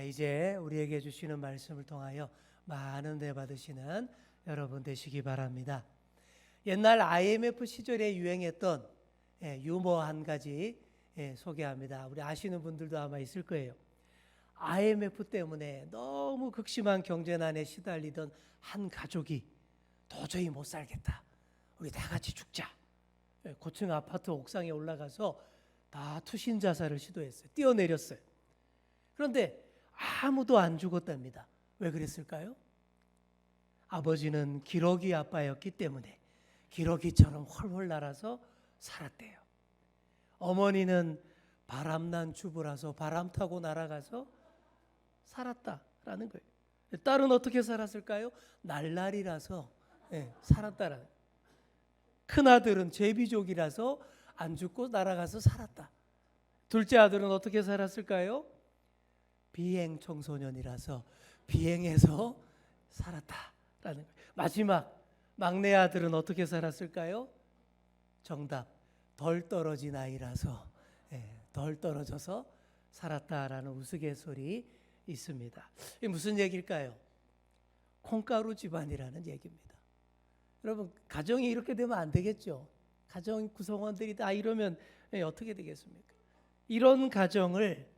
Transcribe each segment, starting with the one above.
이제 우리에게 주시는 말씀을 통하여 많은 은혜 받으시는 여러분 되시기 바랍니다. 옛날 IMF 시절에 유행했던 유머 한 가지 소개합니다. 우리 아시는 분들도 아마 있을 거예요. IMF 때문에 너무 극심한 경제난에 시달리던 한 가족이 도저히 못 살겠다. 우리 다 같이 죽자. 고층 아파트 옥상에 올라가서 다 투신 자살을 시도했어요. 뛰어내렸어요. 그런데 아무도 안 죽었답니다. 왜 그랬을까요? 아버지는 기러기 아빠였기 때문에 기러기처럼 훨훨 날아서 살았대요. 어머니는 바람난 주부라서 바람 타고 날아가서 살았다라는 거예요. 딸은 어떻게 살았을까요? 날라리라서 살았다라는 거예요. 큰아들은 제비족이라서 안 죽고 날아가서 살았다. 둘째 아들은 어떻게 살았을까요? 비행 청소년이라서 비행해서 살았다라는 거예요. 마지막 막내 아들은 어떻게 살았을까요? 정답, 덜 떨어진 아이라서 덜 떨어져서 살았다라는 우스갯소리 있습니다. 이게 무슨 얘기일까요? 콩가루 집안이라는 얘기입니다. 여러분, 가정이 이렇게 되면 안 되겠죠. 가정 구성원들이 다 이러면 어떻게 되겠습니까? 이런 가정을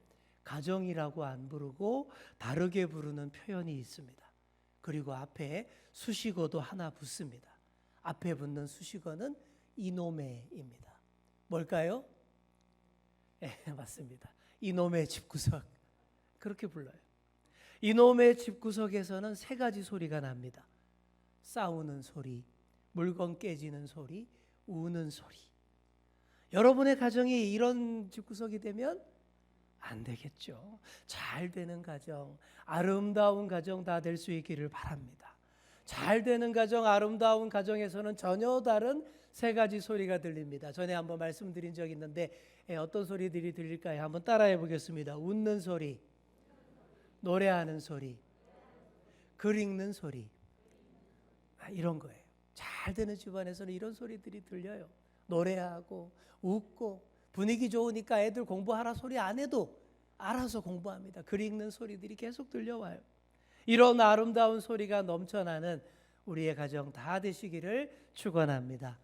가정이라고 안 부르고 다르게 부르는 표현이 있습니다. 그리고 앞에 수식어도 하나 붙습니다. 앞에 붙는 수식어는 이놈의입니다. 뭘까요? 맞습니다. 이놈의 집구석. 그렇게 불러요. 이놈의 집구석에서는 세 가지 소리가 납니다. 싸우는 소리, 물건 깨지는 소리, 우는 소리. 여러분의 가정이 이런 집구석이 되면 안 되겠죠. 잘 되는 가정, 아름다운 가정 다 될 수 있기를 바랍니다. 잘 되는 가정, 아름다운 가정에서는 전혀 다른 세 가지 소리가 들립니다. 전에 한번 말씀드린 적이 있는데 어떤 소리들이 들릴까요? 한번 따라해 보겠습니다. 웃는 소리, 노래하는 소리, 글 읽는 소리. 이런 거예요. 잘 되는 집안에서는 이런 소리들이 들려요. 노래하고 웃고 분위기 좋으니까 애들 공부하라 소리 안 해도 알아서 공부합니다. 글 읽는 소리들이 계속 들려와요. 이런 아름다운 소리가 넘쳐나는 우리의 가정 다 되시기를 축원합니다.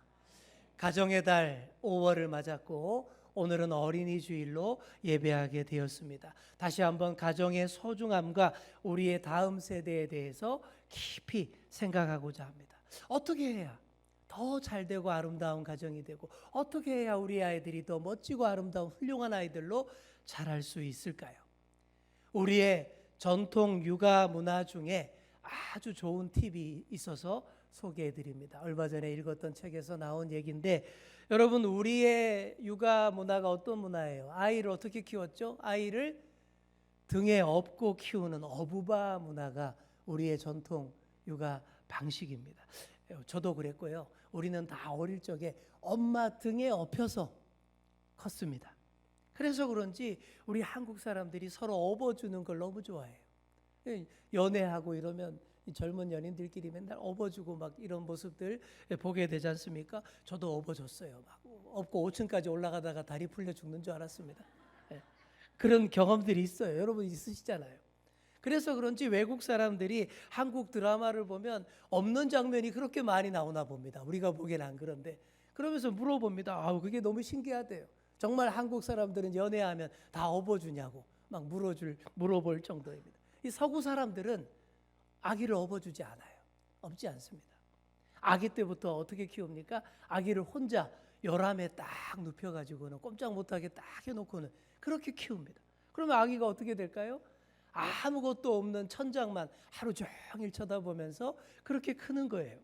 가정의 달 5월을 맞았고 오늘은 어린이 주일로 예배하게 되었습니다. 다시 한번 가정의 소중함과 우리의 다음 세대에 대해서 깊이 생각하고자 합니다. 어떻게 해야 더 잘되고 아름다운 가정이 되고 어떻게 해야 우리 아이들이 더 멋지고 아름다운 훌륭한 아이들로 자랄 수 있을까요? 우리의 전통 육아 문화 중에 아주 좋은 팁이 있어서 소개해 드립니다. 얼마 전에 읽었던 책에서 나온 얘기인데 여러분, 우리의 육아 문화가 어떤 문화예요? 아이를 어떻게 키웠죠? 아이를 등에 업고 키우는 어부바 문화가 우리의 전통 육아 방식입니다. 저도 그랬고요. 우리는 다 어릴 적에 엄마 등에 업혀서 컸습니다. 그래서 그런지 우리 한국 사람들이 서로 업어주는 걸 너무 좋아해요. 연애하고 이러면 젊은 연인들끼리 맨날 업어주고 막 이런 모습들 보게 되지 않습니까? 저도 업어줬어요. 막 업고 5층까지 올라가다가 다리 풀려 죽는 줄 알았습니다. 그런 경험들이 있어요. 여러분 있으시잖아요. 그래서 그런지 외국 사람들이 한국 드라마를 보면 없는 장면이 그렇게 많이 나오나 봅니다. 우리가 보기엔 안 그런데. 그러면서 물어봅니다. 아우, 그게 너무 신기하대요. 정말 한국 사람들은 연애하면 다 업어주냐고 막 물어볼 정도입니다. 이 서구 사람들은 아기를 업어주지 않아요. 업지 않습니다. 아기 때부터 어떻게 키웁니까? 아기를 혼자 열함에 딱 눕혀가지고는 꼼짝 못하게 딱 해놓고는 그렇게 키웁니다. 그러면 아기가 어떻게 될까요? 아무것도 없는 천장만 하루 종일 쳐다보면서 그렇게 크는 거예요.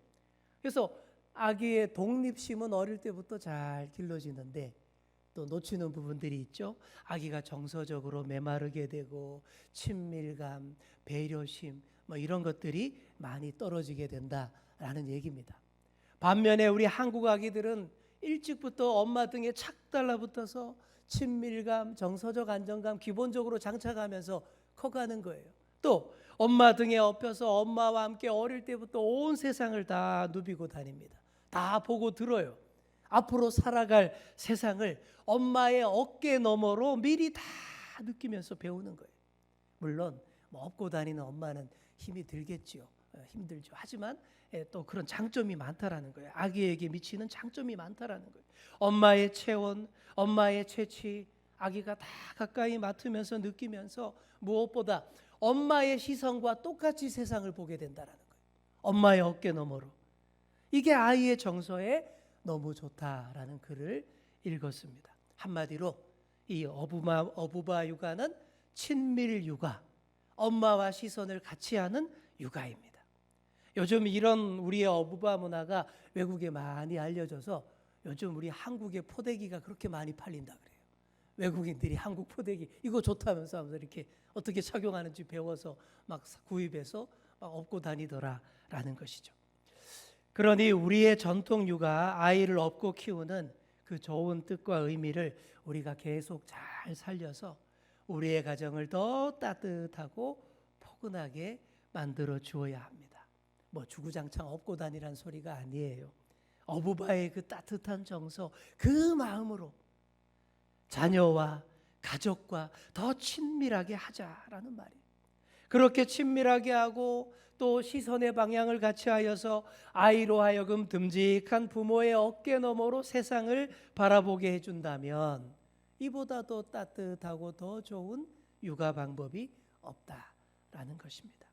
그래서 아기의 독립심은 어릴 때부터 잘 길러지는데 또 놓치는 부분들이 있죠. 아기가 정서적으로 메마르게 되고 친밀감, 배려심 이런 것들이 많이 떨어지게 된다라는 얘기입니다. 반면에 우리 한국 아기들은 일찍부터 엄마 등에 착 달라붙어서 친밀감, 정서적 안정감 기본적으로 장착하면서 커가는 거예요. 또 엄마 등에 업혀서 엄마와 함께 어릴 때부터 온 세상을 다 누비고 다닙니다. 다 보고 들어요. 앞으로 살아갈 세상을 엄마의 어깨 너머로 미리 다 느끼면서 배우는 거예요. 물론 뭐 업고 다니는 엄마는 힘이 들겠지요. 힘들죠. 하지만 또 그런 장점이 많다라는 거예요. 아기에게 미치는 장점이 많다라는 거예요. 엄마의 체온, 엄마의 채취, 아기가 다 가까이 맡으면서 느끼면서 무엇보다 엄마의 시선과 똑같이 세상을 보게 된다라는 거예요. 엄마의 어깨 너머로. 이게 아이의 정서에 너무 좋다라는 글을 읽었습니다. 한마디로 이 어부바 육아는 친밀 육아, 엄마와 시선을 같이 하는 육아입니다. 요즘 이런 우리의 어부바 문화가 외국에 많이 알려져서 요즘 우리 한국의 포대기가 그렇게 많이 팔린다 그래요. 외국인들이 한국 포대기 이거 좋다면서 하면서 이렇게 어떻게 착용하는지 배워서 막 구입해서 막 업고 다니더라라는 것이죠. 그러니 우리의 전통 육아, 아이를 업고 키우는 그 좋은 뜻과 의미를 우리가 계속 잘 살려서 우리의 가정을 더 따뜻하고 포근하게 만들어 주어야 합니다. 뭐 주구장창 업고 다니란 소리가 아니에요. 어부바의 그 따뜻한 정서, 그 마음으로 자녀와 가족과 더 친밀하게 하자라는 말이에요. 그렇게 친밀하게 하고 또 시선의 방향을 같이 하여서 아이로 하여금 듬직한 부모의 어깨 너머로 세상을 바라보게 해준다면 이보다 더 따뜻하고 더 좋은 육아 방법이 없다라는 것입니다.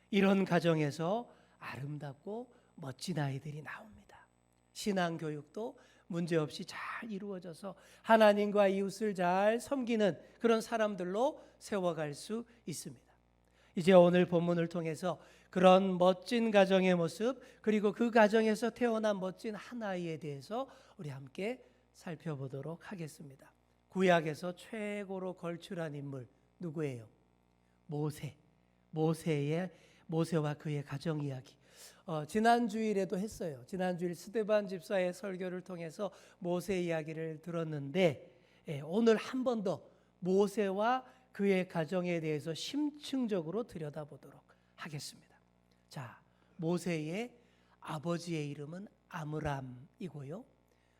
이런 가정에서 아름답고 멋진 아이들이 나옵니다. 신앙교육도 문제없이 잘 이루어져서 하나님과 이웃을 잘 섬기는 그런 사람들로 세워갈 수 있습니다. 이제 오늘 본문을 통해서 그런 멋진 가정의 모습, 그리고 그 가정에서 태어난 멋진 한 아이에 대해서 우리 함께 살펴보도록 하겠습니다. 구약에서 최고로 걸출한 인물 누구예요? 모세와 그의 가정 이야기. 지난 주일에도 했어요. 지난 주일 스데반 집사의 설교를 통해서 모세 이야기를 들었는데 오늘 한 번 더 모세와 그의 가정에 대해서 심층적으로 들여다보도록 하겠습니다. 자, 모세의 아버지의 이름은 아므람이고요.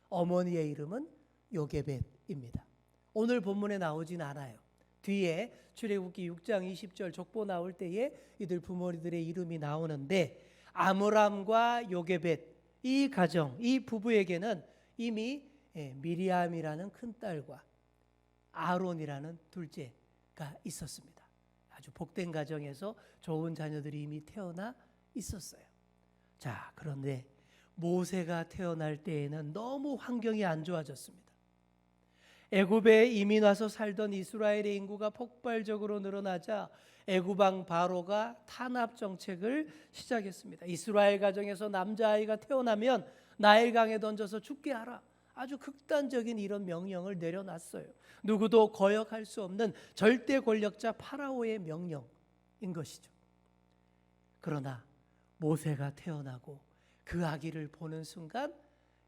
어머니의 이름은 요게벳입니다. 오늘 본문에 나오진 않아요. 뒤에 출애굽기 6장 20절 족보 나올 때에 이들 부모들의 이름이 나오는데 아므람과 요게벳 이 가정, 이 부부에게는 이미 미리암이라는 큰딸과 아론이라는 둘째가 있었습니다. 아주 복된 가정에서 좋은 자녀들이 이미 태어나 있었어요. 자, 그런데 모세가 태어날 때에는 너무 환경이 안 좋아졌습니다. 애굽에 이민 와서 살던 이스라엘의 인구가 폭발적으로 늘어나자 애굽 왕 바로가 탄압 정책을 시작했습니다. 이스라엘 가정에서 남자아이가 태어나면 나일강에 던져서 죽게 하라. 아주 극단적인 이런 명령을 내려놨어요. 누구도 거역할 수 없는 절대 권력자 파라오의 명령인 것이죠. 그러나 모세가 태어나고 그 아기를 보는 순간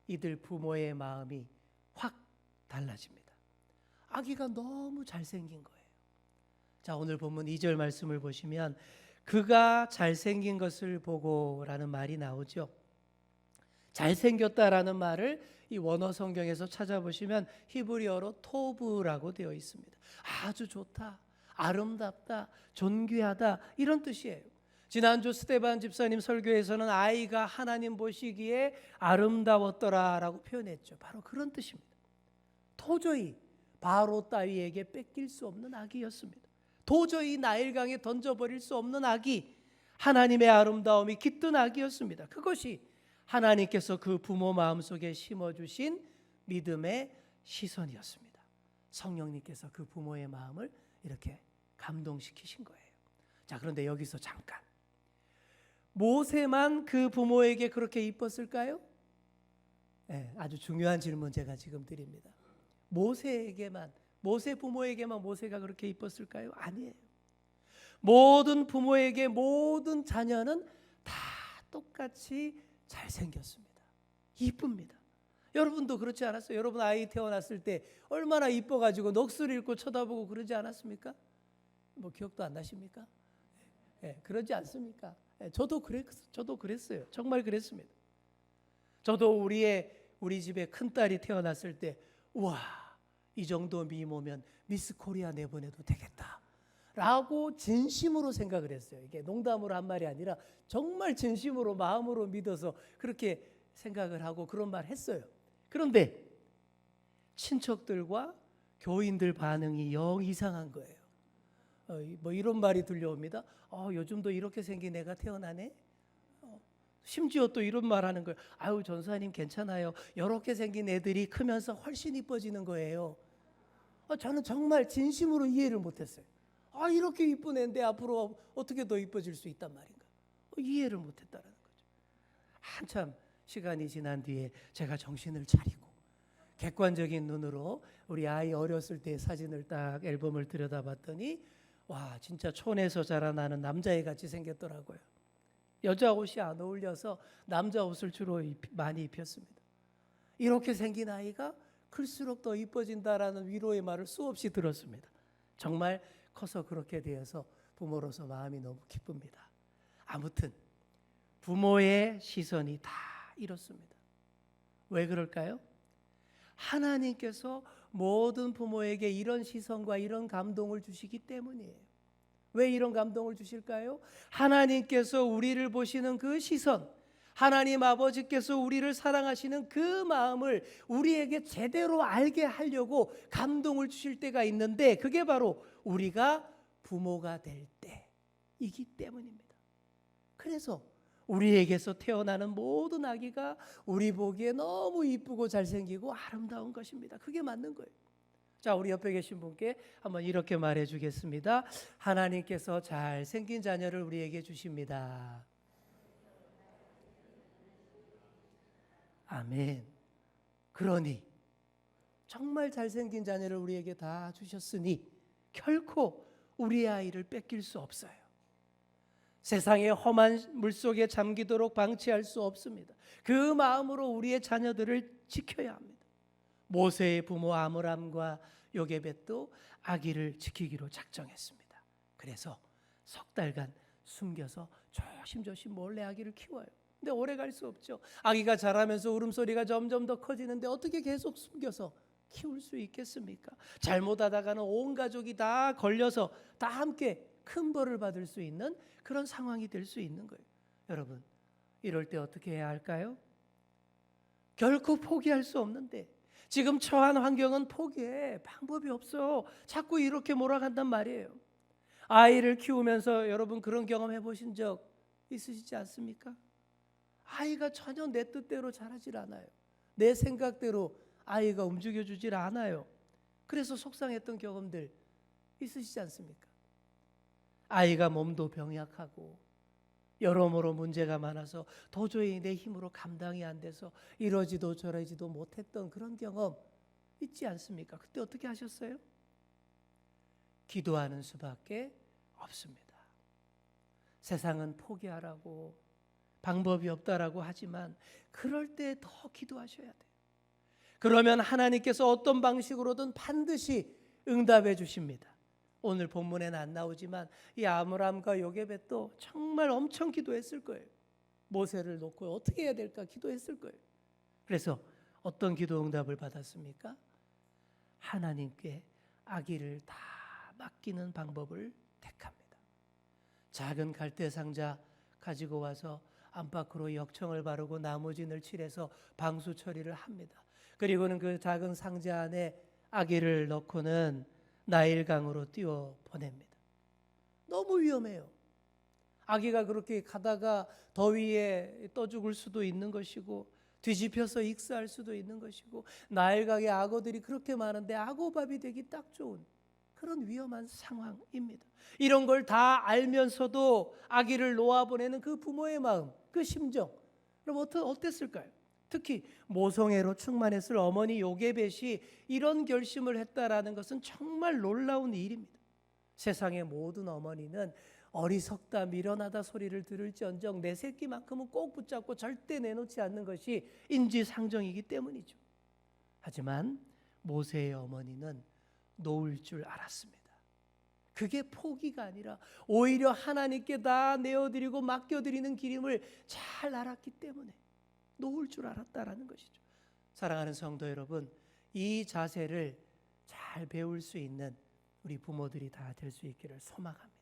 이들 부모의 마음이 확 달라집니다. 아기가 너무 잘생긴 거예요. 자, 오늘 본문 2절 말씀을 보시면 그가 잘생긴 것을 보고라는 말이 나오죠. 잘생겼다라는 말을 이 원어 성경에서 찾아보시면 히브리어로 토브라고 되어 있습니다. 아주 좋다, 아름답다, 존귀하다 이런 뜻이에요. 지난주 스데반 집사님 설교에서는 아이가 하나님 보시기에 아름다웠더라라고 표현했죠. 바로 그런 뜻입니다. 도저히 바로 따위에게 뺏길 수 없는 아기였습니다. 도저히 나일강에 던져버릴 수 없는 아기, 하나님의 아름다움이 깃든 아기였습니다. 그것이 하나님께서 그 부모 마음속에 심어주신 믿음의 시선이었습니다. 성령님께서 그 부모의 마음을 이렇게 감동시키신 거예요. 자, 그런데 여기서 잠깐, 모세만 그 부모에게 그렇게 이뻤을까요? 네, 아주 중요한 질문 제가 지금 드립니다. 모세 부모에게만 모세가 그렇게 이뻤을까요? 아니에요. 모든 부모에게 모든 자녀는 다 똑같이 잘생겼습니다. 이쁩니다. 여러분도 그렇지 않았어요? 여러분 아이 태어났을 때 얼마나 이뻐가지고 넋을 잃고 쳐다보고 그러지 않았습니까? 뭐 기억도 안 나십니까? 그러지 않습니까? 저도 그랬어요. 정말 그랬습니다. 저도 우리 집에 큰딸이 태어났을 때 우와, 이 정도 미모면 미스 코리아 내보내도 되겠다 라고 진심으로 생각을 했어요. 이게 농담으로 한 말이 아니라 정말 진심으로 마음으로 믿어서 그렇게 생각을 하고 그런 말 했어요. 그런데 친척들과 교인들 반응이 영 이상한 거예요. 뭐 이런 말이 들려옵니다. 요즘도 이렇게 생긴 애가 태어나네? 심지어 또 이런 말 하는 거예요. 아유, 전사님 괜찮아요. 이렇게 생긴 애들이 크면서 훨씬 이뻐지는 거예요. 저는 정말 진심으로 이해를 못했어요. 이렇게 이쁜 애인데 앞으로 어떻게 더 이뻐질 수 있단 말인가? 이해를 못했다라는 거죠. 한참 시간이 지난 뒤에 제가 정신을 차리고 객관적인 눈으로 우리 아이 어렸을 때 사진을 딱 앨범을 들여다봤더니 와, 진짜 촌에서 자라나는 남자애 같이 생겼더라고요. 여자 옷이 안 어울려서 남자 옷을 주로 많이 입혔습니다. 이렇게 생긴 아이가 클수록 더 이뻐진다라는 위로의 말을 수없이 들었습니다. 정말 커서 그렇게 되어서 부모로서 마음이 너무 기쁩니다. 아무튼 부모의 시선이 다 이렇습니다. 왜 그럴까요? 하나님께서 모든 부모에게 이런 시선과 이런 감동을 주시기 때문이에요. 왜 이런 감동을 주실까요? 하나님께서 우리를 보시는 그 시선, 하나님 아버지께서 우리를 사랑하시는 그 마음을 우리에게 제대로 알게 하려고 감동을 주실 때가 있는데 그게 바로 우리가 부모가 될 때이기 때문입니다. 그래서 우리에게서 태어나는 모든 아기가 우리 보기에 너무 이쁘고 잘생기고 아름다운 것입니다. 그게 맞는 거예요. 자, 우리 옆에 계신 분께 한번 이렇게 말해 주겠습니다. 하나님께서 잘생긴 자녀를 우리에게 주십니다. 아멘. 그러니 정말 잘생긴 자녀를 우리에게 다 주셨으니 결코 우리 아이를 뺏길 수 없어요. 세상의 험한 물속에 잠기도록 방치할 수 없습니다. 그 마음으로 우리의 자녀들을 지켜야 합니다. 모세의 부모 아므람과 요게벳도 아기를 지키기로 작정했습니다. 그래서 석 달간 숨겨서 조심조심 몰래 아기를 키워요. 근데 오래 갈 수 없죠. 아기가 자라면서 울음소리가 점점 더 커지는데 어떻게 계속 숨겨서 키울 수 있겠습니까? 잘못하다가는 온 가족이 다 걸려서 다 함께 큰 벌을 받을 수 있는 그런 상황이 될 수 있는 거예요. 여러분, 이럴 때 어떻게 해야 할까요? 결코 포기할 수 없는데 지금 처한 환경은 포기해 방법이 없어. 자꾸 이렇게 몰아간단 말이에요. 아이를 키우면서 여러분 그런 경험 해보신 적 있으시지 않습니까? 아이가 전혀 내 뜻대로 자라질 않아요. 내 생각대로 아이가 움직여주질 않아요. 그래서 속상했던 경험들 있으시지 않습니까? 아이가 몸도 병약하고 여러모로 문제가 많아서 도저히 내 힘으로 감당이 안 돼서 이러지도 저러지도 못했던 그런 경험 있지 않습니까? 그때 어떻게 하셨어요? 기도하는 수밖에 없습니다. 세상은 포기하라고 방법이 없다라고 하지만 그럴 때 더 기도하셔야 돼요. 그러면 하나님께서 어떤 방식으로든 반드시 응답해 주십니다. 오늘 본문에는 안 나오지만 이 아므람과 요게벳도 정말 엄청 기도했을 거예요. 모세를 놓고 어떻게 해야 될까 기도했을 거예요. 그래서 어떤 기도 응답을 받았습니까? 하나님께 아기를 다 맡기는 방법을 택합니다. 작은 갈대 상자 가지고 와서 안팎으로 역청을 바르고 나무진을 칠해서 방수 처리를 합니다. 그리고는 그 작은 상자 안에 아기를 넣고는 나일강으로 띄워 보냅니다. 너무 위험해요. 아기가 그렇게 가다가 더위에 떠 죽을 수도 있는 것이고 뒤집혀서 익사할 수도 있는 것이고 나일강에 악어들이 그렇게 많은데 악어밥이 되기 딱 좋은 그런 위험한 상황입니다. 이런 걸 다 알면서도 아기를 놓아보내는 그 부모의 마음, 그 심정 그럼 어땠을까요? 특히 모성애로 충만했을 어머니 요게벳이 이런 결심을 했다라는 것은 정말 놀라운 일입니다. 세상의 모든 어머니는 어리석다 미련하다 소리를 들을지언정 내 새끼만큼은 꼭 붙잡고 절대 내놓지 않는 것이 인지상정이기 때문이죠. 하지만 모세의 어머니는 놓을 줄 알았습니다. 그게 포기가 아니라 오히려 하나님께 다 내어드리고 맡겨드리는 길임을 잘 알았기 때문에 놓을 줄 알았다라는 것이죠. 사랑하는 성도 여러분, 이 자세를 잘 배울 수 있는 우리 부모들이 다 될 수 있기를 소망합니다.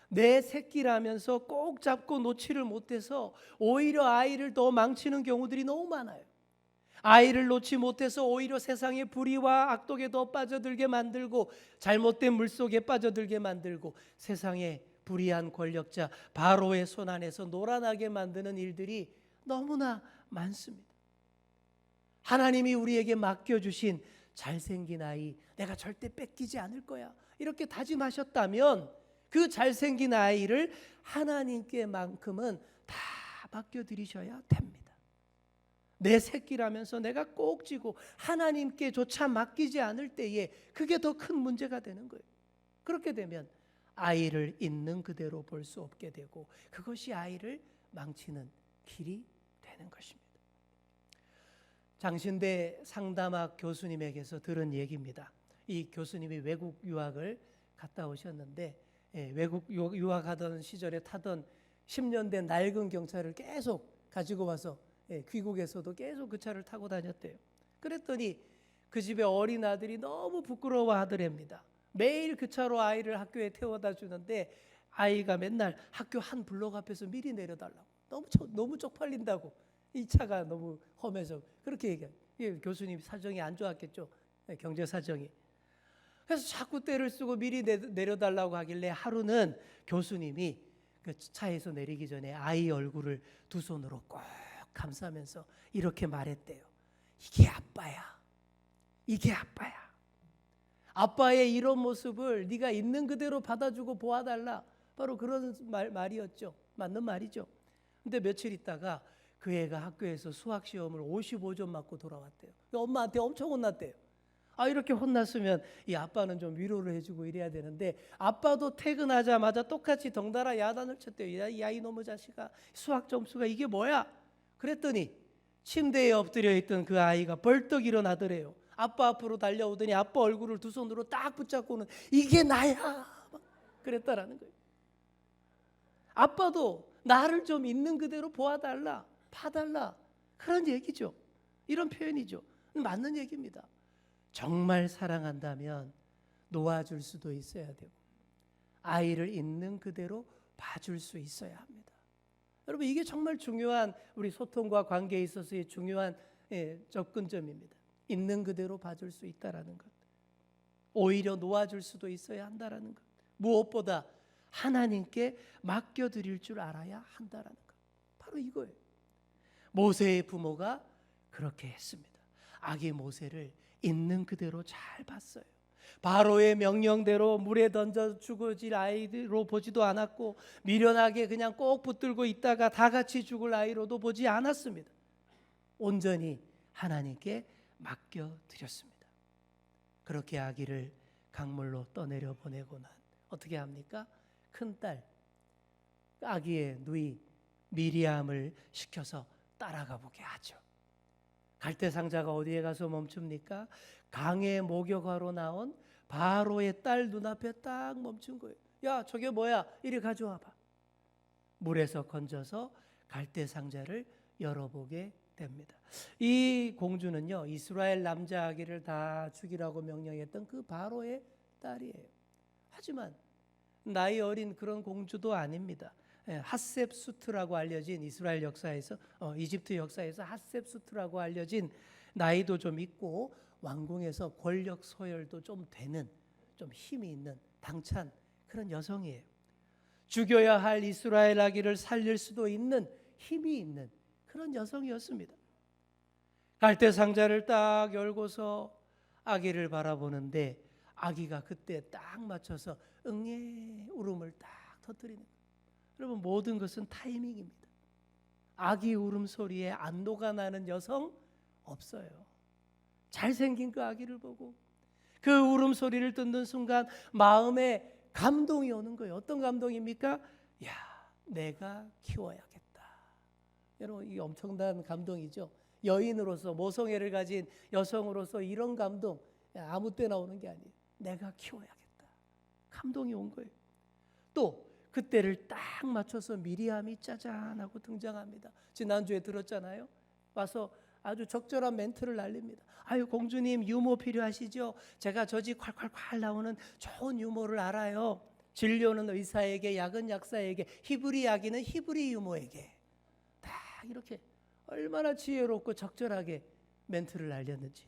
내 새끼라면서 꼭 잡고 놓지를 못해서 오히려 아이를 더 망치는 경우들이 너무 많아요. 아이를 놓지 못해서 오히려 세상의 불의와 악독에 더 빠져들게 만들고 잘못된 물속에 빠져들게 만들고 세상의 불의한 권력자 바로의 손 안에서 놀아나게 만드는 일들이 너무나 많습니다. 하나님이 우리에게 맡겨주신 잘생긴 아이 내가 절대 뺏기지 않을 거야 이렇게 다짐하셨다면 그 잘생긴 아이를 하나님께만큼은 다 맡겨드리셔야 됩니다. 내 새끼라면서 내가 꼭 쥐고 하나님께조차 맡기지 않을 때에 그게 더 큰 문제가 되는 거예요. 그렇게 되면 아이를 있는 그대로 볼 수 없게 되고 그것이 아이를 망치는 길이 되는 것입니다. 장신대 상담학 교수님에게서 들은 얘기입니다. 이 교수님이 외국 유학을 갔다 오셨는데 외국 유학하던 시절에 타던 10년 된 낡은 경차를 계속 가지고 와서 귀국에서도 계속 그 차를 타고 다녔대요. 그랬더니 그 집에 어린 아들이 너무 부끄러워하더랍니다. 매일 그 차로 아이를 학교에 태워다 주는데 아이가 맨날 학교 한 블록 앞에서 미리 내려달라고 너무 쪽팔린다고 이 차가 너무 험해서 그렇게 얘기해요. 교수님 사정이 안 좋았겠죠. 경제 사정이. 그래서 자꾸 떼를 쓰고 미리 내려달라고 하길래 하루는 교수님이 그 차에서 내리기 전에 아이 얼굴을 두 손으로 꼭 감싸면서 이렇게 말했대요. 이게 아빠야. 이게 아빠야. 아빠의 이런 모습을 네가 있는 그대로 받아주고 보아달라. 바로 그런 말이었죠. 맞는 말이죠. 근데 며칠 있다가 그 애가 학교에서 수학 시험을 55점 맞고 돌아왔대요. 엄마한테 엄청 혼났대요. 이렇게 혼났으면 이 아빠는 좀 위로를 해주고 이래야 되는데 아빠도 퇴근하자마자 똑같이 덩달아 야단을 쳤대요. 야 이놈의 자식아 수학 점수가 이게 뭐야? 그랬더니 침대에 엎드려 있던 그 아이가 벌떡 일어나더래요. 아빠 앞으로 달려오더니 아빠 얼굴을 두 손으로 딱 붙잡고는 이게 나야 그랬다라는 거예요. 아빠도 나를 좀 있는 그대로 보아달라 봐달라 그런 얘기죠. 이런 표현이죠. 맞는 얘기입니다. 정말 사랑한다면 놓아줄 수도 있어야 되고 아이를 있는 그대로 봐줄 수 있어야 합니다. 여러분 이게 정말 중요한 우리 소통과 관계에 있어서의 중요한 접근점입니다. 있는 그대로 봐줄 수 있다라는 것. 오히려 놓아줄 수도 있어야 한다라는 것. 무엇보다 하나님께 맡겨드릴 줄 알아야 한다라는 것. 바로 이거예요. 모세의 부모가 그렇게 했습니다. 아기 모세를 있는 그대로 잘 봤어요. 바로의 명령대로 물에 던져 죽어질 아이로 보지도 않았고 미련하게 그냥 꼭 붙들고 있다가 다 같이 죽을 아이로도 보지 않았습니다. 온전히 하나님께 맡겨드렸습니다. 그렇게 아기를 강물로 떠내려 보내고 난 어떻게 합니까? 큰딸 아기의 누이 미리암을 시켜서 따라가 보게 하죠. 갈대상자가 어디에 가서 멈춥니까? 강의 목욕하러 나온 바로의 딸 눈앞에 딱 멈춘 거예요. 야 저게 뭐야? 이리 가져와봐. 물에서 건져서 갈대상자를 열어보게 됩니다. 이 공주는요 이스라엘 남자 아기를 다 죽이라고 명령했던 그 바로의 딸이에요. 하지만 나이 어린 그런 공주도 아닙니다. 핫셉수트라고 알려진 이스라엘 역사에서 이집트 역사에서 핫셉수트라고 알려진 나이도 좀 있고 왕궁에서 권력 서열도 좀 되는 좀 힘이 있는 당찬 그런 여성이에요. 죽여야 할 이스라엘 아기를 살릴 수도 있는 힘이 있는 그런 여성이었습니다. 갈대 상자를 딱 열고서 아기를 바라보는데 아기가 그때 딱 맞춰서 응애 울음을 딱 터뜨리는 거예요. 여러분 모든 것은 타이밍입니다. 아기 울음소리에 안도가 나는 여성 없어요. 잘생긴 그 아기를 보고 그 울음소리를 듣는 순간 마음에 감동이 오는 거예요. 어떤 감동입니까? 야, 내가 키워야겠다. 여러분 이 엄청난 감동이죠. 여인으로서 모성애를 가진 여성으로서 이런 감동 아무 때나 오는 게 아니에요. 내가 키워야겠다. 감동이 온 거예요. 또 그때를 딱 맞춰서 미리암이 짜잔 하고 등장합니다. 지난주에 들었잖아요. 와서 아주 적절한 멘트를 날립니다. 아유 공주님 유모 필요하시죠? 제가 저지 콸콸콸 나오는 좋은 유모를 알아요. 진료는 의사에게, 약은 약사에게, 히브리 약이는 히브리 유모에게. 다 이렇게 얼마나 지혜롭고 적절하게 멘트를 날렸는지.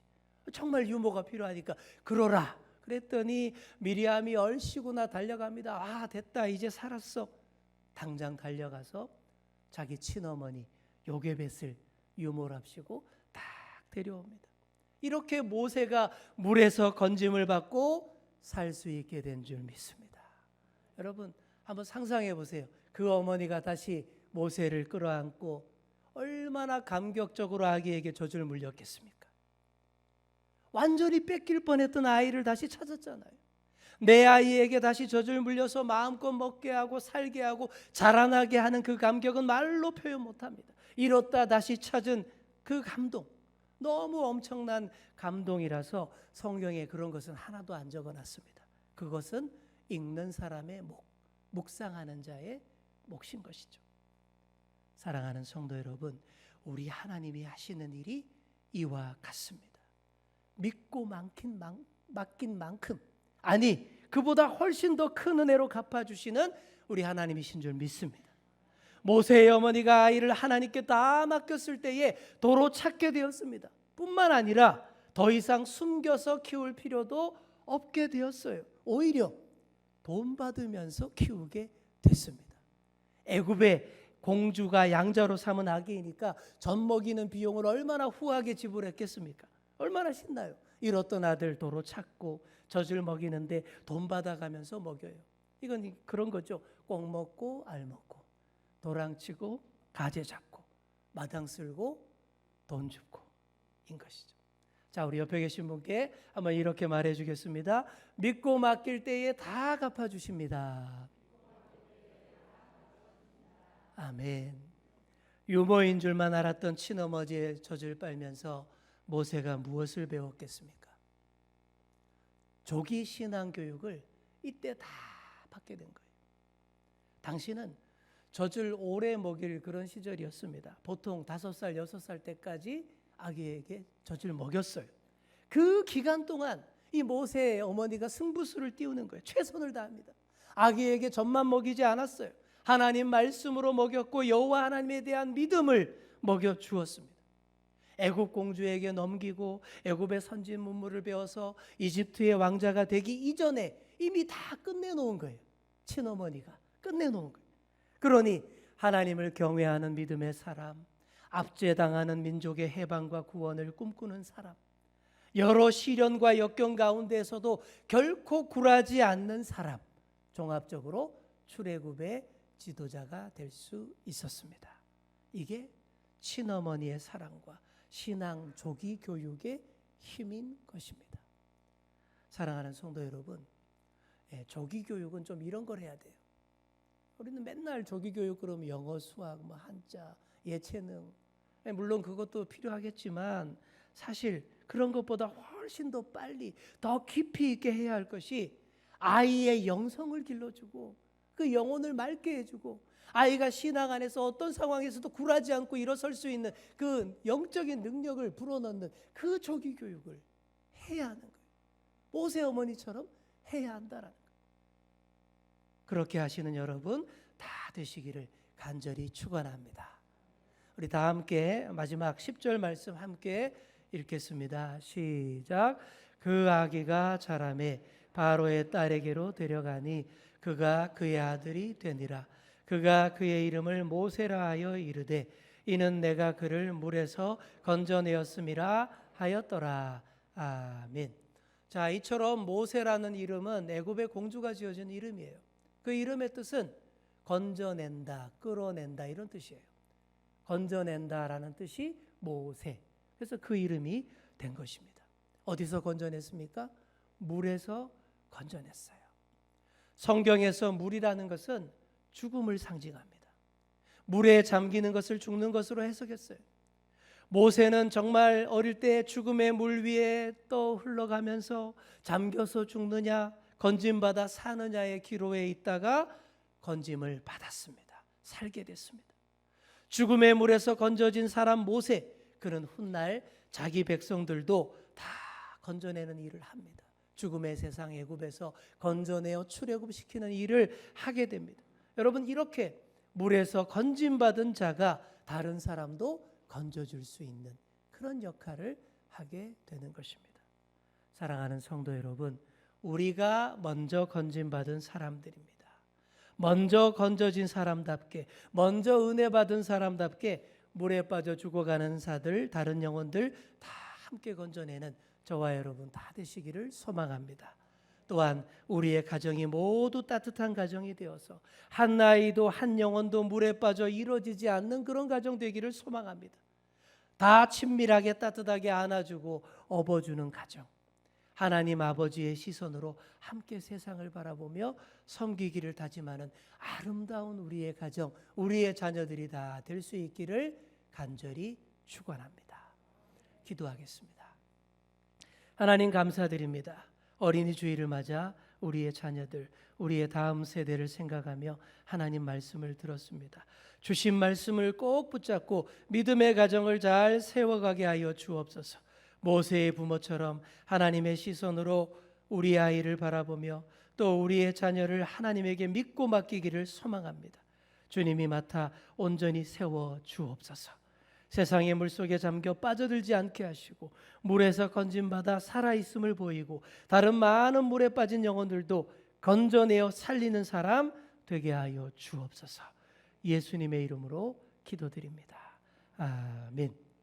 정말 유모가 필요하니까 그러라 그랬더니 미리암이 얼씨구나 달려갑니다. 아 됐다 이제 살았어. 당장 달려가서 자기 친어머니 요게벳을 유모랍시고 딱 데려옵니다. 이렇게 모세가 물에서 건짐을 받고 살 수 있게 된 줄 믿습니다. 여러분 한번 상상해 보세요. 그 어머니가 다시 모세를 끌어안고 얼마나 감격적으로 아기에게 젖을 물렸겠습니까? 완전히 뺏길 뻔했던 아이를 다시 찾았잖아요. 내 아이에게 다시 젖을 물려서 마음껏 먹게 하고 살게 하고 자라나게 하는 그 감격은 말로 표현 못합니다. 잃었다 다시 찾은 그 감동, 너무 엄청난 감동이라서 성경에 그런 것은 하나도 안 적어놨습니다. 그것은 읽는 사람의 목, 묵상하는 자의 몫인 것이죠. 사랑하는 성도 여러분, 우리 하나님이 하시는 일이 이와 같습니다. 믿고 맡긴 만큼, 아니 그보다 훨씬 더 큰 은혜로 갚아주시는 우리 하나님이신 줄 믿습니다. 모세의 어머니가 아이를 하나님께 다 맡겼을 때에 도로 찾게 되었습니다. 뿐만 아니라 더 이상 숨겨서 키울 필요도 없게 되었어요. 오히려 돈 받으면서 키우게 됐습니다. 애굽의 공주가 양자로 삼은 아기이니까 젖 먹이는 비용을 얼마나 후하게 지불했겠습니까? 얼마나 신나요. 잃었던 아들 도로 찾고 젖을 먹이는데 돈 받아가면서 먹여요. 이건 그런 거죠. 꼭 먹고 알 먹고 도랑치고 가재 잡고 마당 쓸고 돈 줍고 인 것이죠. 자, 우리 옆에 계신 분께 한번 이렇게 말해 주겠습니다. 믿고 맡길 때에 다 갚아주십니다. 아멘. 유모인 줄만 알았던 친어머니의 젖을 빨면서 모세가 무엇을 배웠겠습니까? 조기 신앙 교육을 이때 다 받게 된 거예요. 당시는 젖을 오래 먹일 그런 시절이었습니다. 보통 5살, 6살 때까지 아기에게 젖을 먹였어요. 그 기간 동안 이 모세의 어머니가 승부수를 띄우는 거예요. 최선을 다합니다. 아기에게 젖만 먹이지 않았어요. 하나님 말씀으로 먹였고 여호와 하나님에 대한 믿음을 먹여 주었습니다. 애굽 공주에게 넘기고 애굽의 선진 문물을 배워서 이집트의 왕자가 되기 이전에 이미 다 끝내놓은 거예요. 친어머니가 끝내놓은 거예요. 그러니 하나님을 경외하는 믿음의 사람, 압제당하는 민족의 해방과 구원을 꿈꾸는 사람, 여러 시련과 역경 가운데에서도 결코 굴하지 않는 사람, 종합적으로 출애굽의 지도자가 될 수 있었습니다. 이게 친어머니의 사랑과 신앙 조기 교육의 힘인 것입니다. 사랑하는 성도 여러분, 조기 교육은 좀 이런 걸 해야 돼요. 우리는 맨날 조기 교육 그러면 영어, 수학, 한자, 예체능, 물론 그것도 필요하겠지만 사실 그런 것보다 훨씬 더 빨리, 더 깊이 있게 해야 할 것이 아이의 영성을 길러주고 그 영혼을 맑게 해주고 아이가 신앙 안에서 어떤 상황에서도 굴하지 않고 일어설 수 있는 그 영적인 능력을 불어넣는 그 조기 교육을 해야 하는 거예요. 모세 어머니처럼 해야 한다라는 거예요. 그렇게 하시는 여러분 다 되시기를 간절히 축원합니다. 우리 다 함께 마지막 10절 말씀 함께 읽겠습니다. 시작. 그 아기가 자라매 바로의 딸에게로 데려가니 그가 그의 아들이 되니라. 그가 그의 이름을 모세라 하여 이르되 이는 내가 그를 물에서 건져내었음이라 하였더라. 아멘. 자, 이처럼 모세라는 이름은 애굽의 공주가 지어준 이름이에요. 그 이름의 뜻은 건져낸다, 끌어낸다 이런 뜻이에요. 건져낸다라는 뜻이 모세. 그래서 그 이름이 된 것입니다. 어디서 건져냈습니까? 물에서 건져냈어요. 성경에서 물이라는 것은 죽음을 상징합니다. 물에 잠기는 것을 죽는 것으로 해석했어요. 모세는 정말 어릴 때 죽음의 물 위에 떠 흘러가면서 잠겨서 죽느냐 건짐받아 사느냐의 기로에 있다가 건짐을 받았습니다. 살게 됐습니다. 죽음의 물에서 건져진 사람 모세, 그런 훗날 자기 백성들도 다 건져내는 일을 합니다. 죽음의 세상 애굽에서 건져내어 출애굽시키는 일을 하게 됩니다. 여러분, 이렇게 물에서 건짐받은 자가 다른 사람도 건져줄 수 있는 그런 역할을 하게 되는 것입니다. 사랑하는 성도 여러분, 우리가 먼저 건짐받은 사람들입니다. 먼저 건져진 사람답게, 먼저 은혜 받은 사람답게 물에 빠져 죽어가는 사들, 다른 영혼들 다 함께 건져내는 저와 여러분 다 되시기를 소망합니다. 또한 우리의 가정이 모두 따뜻한 가정이 되어서 한 아이도 한 영혼도 물에 빠져 이루어지지 않는 그런 가정 되기를 소망합니다. 다 친밀하게 따뜻하게 안아주고 업어주는 가정, 하나님 아버지의 시선으로 함께 세상을 바라보며 섬기기를 다짐하는 아름다운 우리의 가정, 우리의 자녀들이 다 될 수 있기를 간절히 축원합니다. 기도하겠습니다. 하나님 감사드립니다. 어린이 주일을 맞아 우리의 자녀들, 우리의 다음 세대를 생각하며 하나님 말씀을 들었습니다. 주신 말씀을 꼭 붙잡고 믿음의 가정을 잘 세워가게 하여 주옵소서. 모세의 부모처럼 하나님의 시선으로 우리 아이를 바라보며 또 우리의 자녀를 하나님에게 믿고 맡기기를 소망합니다. 주님이 맡아 온전히 세워 주옵소서. 세상의 물속에 잠겨 빠져들지 않게 하시고 물에서 건짐받아 살아있음을 보이고 다른 많은 물에 빠진 영혼들도 건져내어 살리는 사람 되게 하여 주옵소서. 예수님의 이름으로 기도드립니다. 아멘.